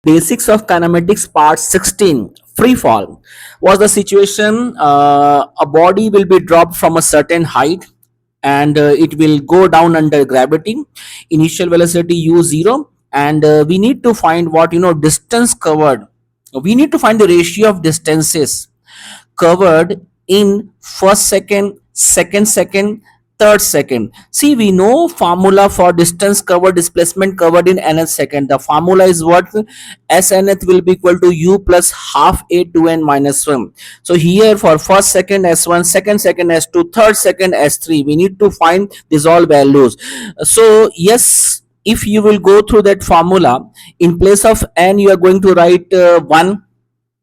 Basics of kinematics part 16, free fall. Was the situation a body will be dropped from a certain height and it will go down under gravity, initial velocity u0, and we need to find what distance covered. We need to find the ratio of distances covered in first second, second second, third second. See, we know formula for distance covered, displacement covered in nth second. The formula is what? S nth will be equal to u plus half a 2n minus 1. So here for first second s1, second second s2, third second s3, we need to find these all values. So yes, if you will go through that formula, in place of n you are going to write 1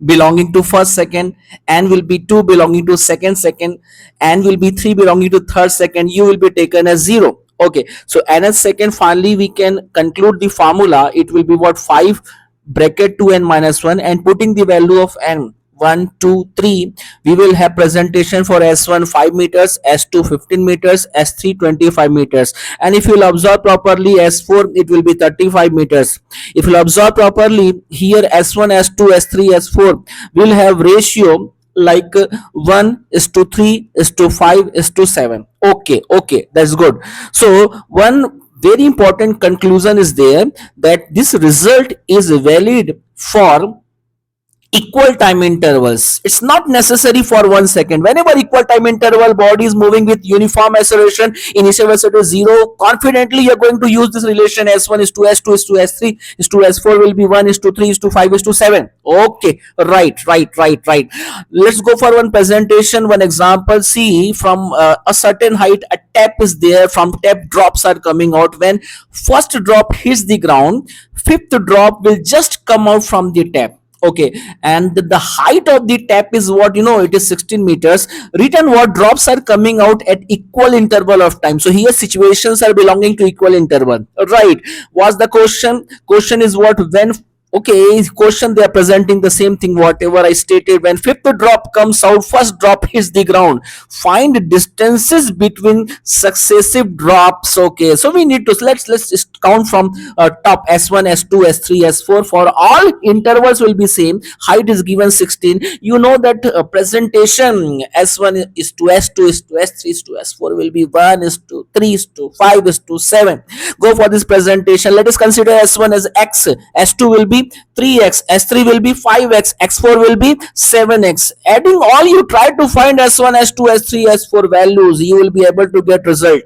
belonging to first second, and will be 2 belonging to second second, and will be 3 belonging to third second. You will be taken as 0. Okay, so nth second, finally we can conclude the formula. It will be what? 5 bracket 2n minus 1, and putting the value of n 1 2 3, we will have presentation for s1 5 meters, s2 15 meters, s3 25 meters, and if you will observe properly s4, it will be 35 meters. If you will observe properly here, s1 s2 s3 s4 will have ratio like 1 is to 3 is to 5 is to 7. Okay, that's good. So one very important conclusion is there, that this result is valid for equal time intervals. It's not necessary for 1 second. Whenever equal time interval body is moving with uniform acceleration, initial velocity 0, confidently you're going to use this relation. S1 is to S2 is to S3 is to S4 will be 1 is to 3 is to 5 is to 7. Okay, right. Let's go for one presentation, one example. See, from a certain height, a tap is there. From tap, drops are coming out. When first drop hits the ground, fifth drop will just come out from the tap. Okay, and the height of the tap is what? It is 16 meters. Written what? Drops are coming out at equal interval of time. So here situations are belonging to equal interval, right? Was the question is what? When okay, question they are presenting the same thing whatever I stated. When fifth drop comes out, first drop hits the ground, find distances between successive drops. Okay, so we need to let's just count from top. S1 s2 s3 s4, for all intervals will be same. Height is given 16. You know that presentation s1 is to s2 is to s3 is to s4 will be 1 is to 3 is to 5 is to 7. Go for this presentation. Let us consider s1 as x, s2 will be 3x, s3 will be 5x, x4 will be 7x. Adding all, you try to find s1 s2 s3 s4 values, you will be able to get result.